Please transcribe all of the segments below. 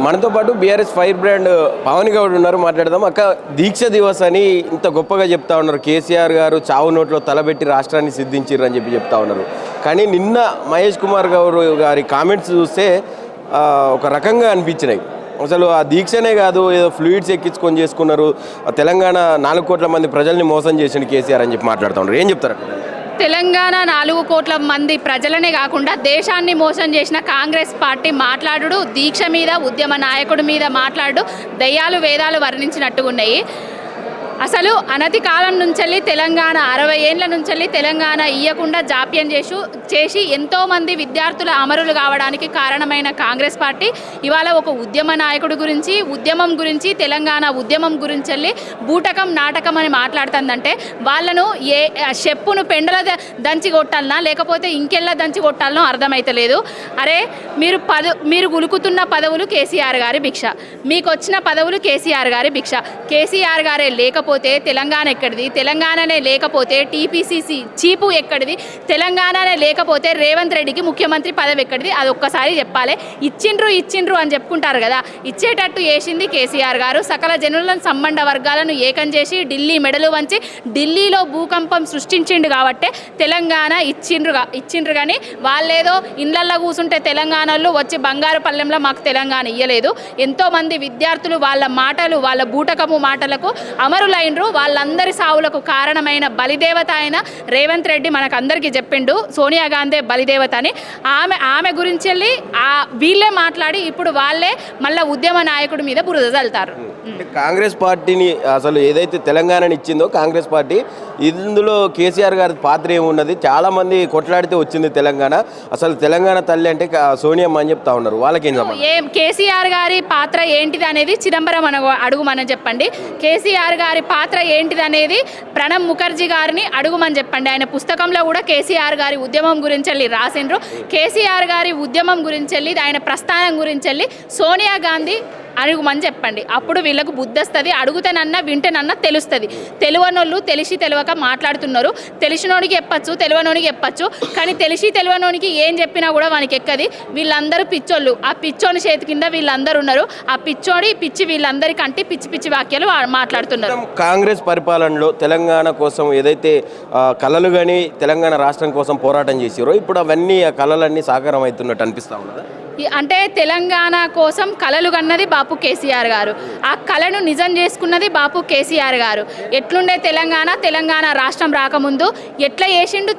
మనతో పాటు BRS fire brand Pavan Goud ఉన్నారు, మాట్లాడదాం. అక్క, దీక్ష దివస్ అని ఇంత గొప్పగా చెప్తా ఉన్నారు. కేసీఆర్ గారు చావు నోట్లో తలబెట్టి రాష్ట్రాన్ని సిద్ధించారు అని చెప్తా ఉన్నారు. కానీ నిన్న మహేష్ కుమార్ గౌడ్ గారి కామెంట్స్ చూస్తే ఒక రకంగా అనిపించినాయి. అసలు ఆ దీక్షనే కాదు, ఏదో ఫ్లూయిడ్స్ ఎక్కించుకొని చేసుకున్నారు, తెలంగాణ 4 కోట్ల మంది ప్రజల్ని మోసం చేసిండు కేసీఆర్ అని చెప్పి మాట్లాడుతూ ఉన్నారు. ఏం చెప్తారు? తెలంగాణ 4 కోట్ల మంది ప్రజలనే కాకుండా దేశాన్ని మోసం చేసిన కాంగ్రెస్ పార్టీ మాట్లాడు, దీక్ష మీద ఉద్యమ నాయకుడి మీద మాట్లాడు దయ్యాలు వేదాలు వర్ణించినట్టుగా ఉన్నాయి. అసలు అనతి కాలం నుంచి తెలంగాణ 60 ఏళ్ళ నుంచి తెలంగాణ ఇయ్యకుండా జాప్యం చేసి ఎంతోమంది విద్యార్థుల అమరులు కావడానికి కారణమైన కాంగ్రెస్ పార్టీ ఇవాళ ఒక ఉద్యమ నాయకుడి గురించి, ఉద్యమం గురించి, తెలంగాణ ఉద్యమం గురించి బూటకం నాటకం అని మాట్లాడుతుందంటే వాళ్ళను చెప్పును పెండల దంచి కొట్టాలనా లేకపోతే ఇంకెల్లా దంచి కొట్టాలనో అర్థమైతలేదు. అరే, మీరు గులుకుతున్న పదవులు కేసీఆర్ గారి భిక్ష, మీకు వచ్చిన పదవులు కేసీఆర్ గారి భిక్ష. కేసీఆర్ గారే లేకపోతే తెలంగాణ ఎక్కడిది? తెలంగాణనే లేకపోతే టీపీసీసీ చీపు ఎక్కడిది? తెలంగాణనే లేకపోతే రేవంత్ రెడ్డికి ముఖ్యమంత్రి పదవి ఎక్కడిది? అది ఒక్కసారి చెప్పాలి. ఇచ్చిండ్రు అని చెప్పుకుంటారు కదా, ఇచ్చేటట్టు చేసింది కేసీఆర్ గారు. సకల జనులను సంబంధ వర్గాలను ఏకం చేసి ఢిల్లీ మెడలు వంచి ఢిల్లీలో భూకంపం సృష్టించిండు కాబట్టి తెలంగాణ ఇచ్చిండ్రు కానీ వాళ్ళేదో ఇళ్లల్లో కూర్చుంటే తెలంగాణలో వచ్చి బంగారు పల్లెంలో మాకు తెలంగాణ ఇయ్యలేదు. ఎంతోమంది విద్యార్థులు వాళ్ళ మాటలు, వాళ్ళ బూటకము మాటలకు అమరులైనరు. వాళ్ళందరి సావులకు కారణమైన బలిదేవత అయిన రేవంత్ రెడ్డి మనకందరికీ చెప్పిండు సోనియా గాంధీ బలిదేవత అని. ఆమె గురించి వెళ్ళి వీళ్ళే మాట్లాడి ఇప్పుడు వాళ్ళే మళ్ళీ ఉద్యమ నాయకుడి మీద బురద చల్లుతారు. కాంగ్రెస్ పార్టీని అసలు ఏదైతే తెలంగాణని ఇచ్చిందో కాంగ్రెస్ పార్టీ, ఇందులో కేసీఆర్ గారి పాత్ర ఏమున్నది? చాలామంది కొట్లాడితే వచ్చింది తెలంగాణ. అసలు తెలంగాణ తల్లి అంటే సోనియమ్మ అని చెప్తా ఉన్నారు. వాళ్ళకేం కేసీఆర్ గారి పాత్ర ఏంటిది అనేది చిదంబరం అడుగుమని చెప్పండి. కేసీఆర్ గారి పాత్ర ఏంటిది అనేది ప్రణబ్ ముఖర్జీ గారిని అడుగుమని చెప్పండి. ఆయన పుస్తకంలో కూడా కేసీఆర్ గారి ఉద్యమం గురించి వెళ్ళి రాసిండ్రు. కేసీఆర్ గారి ఉద్యమం గురించి వెళ్ళి, ఆయన ప్రస్థానం గురించి వెళ్ళి సోనియా గాంధీ అడుగుమని చెప్పండి. అప్పుడు వీళ్ళకు బుద్ధి వస్తుంది. అడుగుతానన్నా వింటేనన్నా తెలుస్తుంది. తెలియనోళ్ళు తెలిసి తెలియక మాట్లాడుతున్నారు. తెలిసినోడికి చెప్పచ్చు, తెలియనోడికి చెప్పచ్చు. కానీ తెలిసి తెలియనోడికి ఏం చెప్పినా కూడా వానికి ఎక్కది. వీళ్ళందరూ పిచ్చోళ్ళు. ఆ పిచ్చోని చేతి కింద వీళ్ళందరూ ఉన్నారు. ఆ పిచ్చి వీళ్ళందరికంటే పిచ్చి వాక్యాలు మాట్లాడుతున్నారు. కాంగ్రెస్ పరిపాలనలో తెలంగాణ కోసం ఏదైతే కళలు కానీ తెలంగాణ రాష్ట్రం కోసం పోరాటం చేసారో ఇప్పుడు అవన్నీ ఆ కళలన్నీ సాకారం అవుతున్నట్టు అనిపిస్తా ఉన్నదా? అంటే తెలంగాణ కోసం కలలు కన్నది బాపు కేసీఆర్ గారు. ఆ కళను నిజం చేసుకున్నది బాపు కేసీఆర్ గారు. ఎట్లుండే తెలంగాణ రాష్ట్రం రాకముందు ఎట్లా చేసిండు,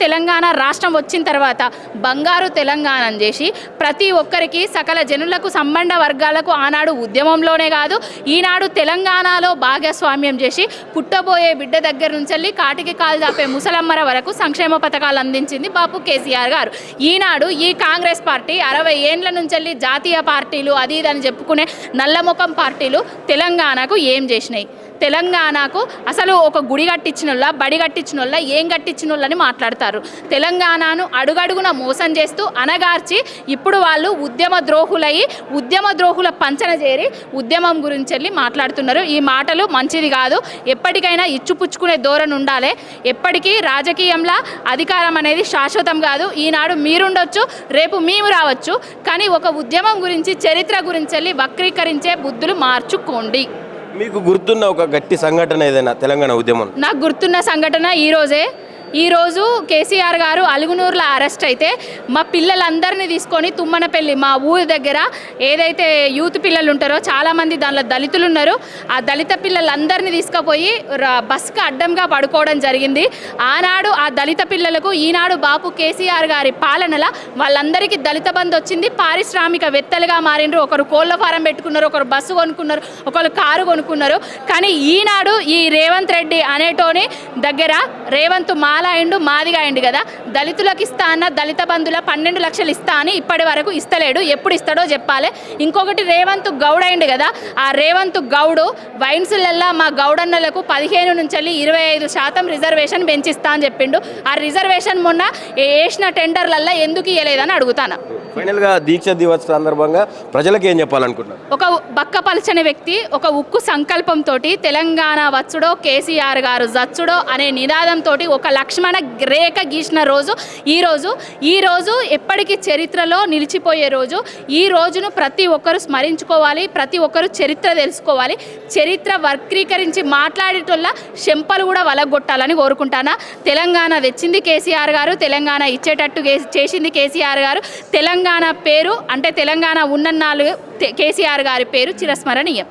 తెలంగాణ రాష్ట్రం వచ్చిన తర్వాత బంగారు తెలంగాణను చేసి ప్రతి ఒక్కరికి సకల జనులకు సంబంధ వర్గాలకు ఆనాడు ఉద్యమంలోనే కాదు ఈనాడు తెలంగాణలో భాగస్వామ్యం చేసి పుట్టబోయే బిడ్డ దగ్గర నుంచి వెళ్ళి కాటికి కాలు చాపే ముసలమ్మర వరకు సంక్షేమ పథకాలు అందించింది బాపు కేసీఆర్ గారు. ఈనాడు ఈ కాంగ్రెస్ పార్టీ 60 ఏండ్ల నుంచి జాతీయ పార్టీలు అది ఇదని చెప్పుకునే నల్లముఖం పార్టీలు తెలంగాణకు ఏం చేసినాయి? తెలంగాణకు అసలు ఒక గుడి కట్టించిన వాళ్ళ, బడి కట్టించిన వాళ్ళ, ఏం కట్టించిన వాళ్ళని మాట్లాడతారు. తెలంగాణను అడుగడుగున మోసం చేస్తూ అనగార్చి ఇప్పుడు వాళ్ళు ఉద్యమ ద్రోహుల పంచన చేరి ఉద్యమం గురించి వెళ్ళి మాట్లాడుతున్నారు. ఈ మాటలు మంచిది కాదు. ఎప్పటికైనా ఇచ్చుపుచ్చుకునే ధోరణి ఉండాలి. ఎప్పటికీ రాజకీయంలో అధికారం అనేది శాశ్వతం కాదు. ఈనాడు మీరుండొచ్చు, రేపు మేము రావచ్చు. కానీ ఒక ఉద్యమం గురించి, చరిత్ర గురించి వెళ్ళి వక్రీకరించే బుద్ధులు మార్చుకోండి. మీకు గుర్తున్న ఒక గట్టి సంఘటన ఏదైనా తెలంగాణ ఉద్యమం? నాకు గుర్తున్న సంఘటన ఈరోజు కేసీఆర్ గారు అలుగునూరులో అరెస్ట్ అయితే మా పిల్లలందరినీ తీసుకొని తుమ్మనపల్లి మా ఊరి దగ్గర ఏదైతే యూత్ పిల్లలు ఉంటారో చాలామంది దానిలో దళితులు ఉన్నారు. ఆ దళిత పిల్లలందరినీ తీసుకుపోయి బస్కి అడ్డంగా పడుకోవడం జరిగింది. ఆనాడు ఆ దళిత పిల్లలకు ఈనాడు బాపు కేసీఆర్ గారి పాలనలో వాళ్ళందరికీ దళిత బంధు వచ్చింది. పారిశ్రామికవేత్తలుగా మారిండ్రు. ఒకరు కోళ్ళ ఫారం పెట్టుకున్నారు, ఒకరు బస్సు కొనుక్కున్నారు, ఒకరు కారు కొనుక్కున్నారు. కానీ ఈనాడు ఈ రేవంత్ రెడ్డి అనేటోని దగ్గర రేవంత్ మాల అయిండు, మాదిగా అయిండు కదా, దళితులకు ఇస్తా అన్న దళిత బంధుల 12 లక్షలు ఇస్తా అని ఇప్పటి వరకు ఇస్తలేడు. ఎప్పుడు ఇస్తాడో చెప్పాలి. ఇంకొకటి రేవంత్ గౌడ్ అయిండు కదా, ఆ రేవంత్ గౌడు వైన్స్లల్లా మా గౌడన్నలకు 15 నుంచి 25% రిజర్వేషన్ పెంచిస్తా అని చెప్పిండు. ఆ రిజర్వేషన్ మొన్న వేసిన టెండర్లల్లా ఎందుకు ఇవ్వలేదని అడుగుతాను. ఫైనల్గా దీక్ష దివస్ సందర్భంగా ప్రజలకు ఏం చెప్పాలనుకుంటున్నారు? ఒక బక్కపలచని వ్యక్తి ఒక ఉక్కు సంకల్పంతో తెలంగాణ వచ్చుడో కేసీఆర్ గారు జచ్చుడో అనే నినాదంతో ఒక లక్ష్మణ రేఖ గీసిన రోజు ఈ రోజు ఎప్పటికీ చరిత్రలో నిలిచిపోయే రోజు. ఈ రోజును ప్రతి ఒక్కరు స్మరించుకోవాలి, ప్రతి ఒక్కరు చరిత్ర తెలుసుకోవాలి. చరిత్ర వక్రీకరించి మాట్లాడేటోళ్ళ చెంపలు కూడా వలగొట్టాలని కోరుకుంటానా. తెలంగాణ తెచ్చింది కేసీఆర్ గారు, తెలంగాణ ఇచ్చేటట్టు చేసింది కేసీఆర్ గారు. తెలంగాణ పేరు అంటే తెలంగాణ ఉన్నన్నాళ్ళు కేసీఆర్ గారి పేరు చిరస్మరణీయం.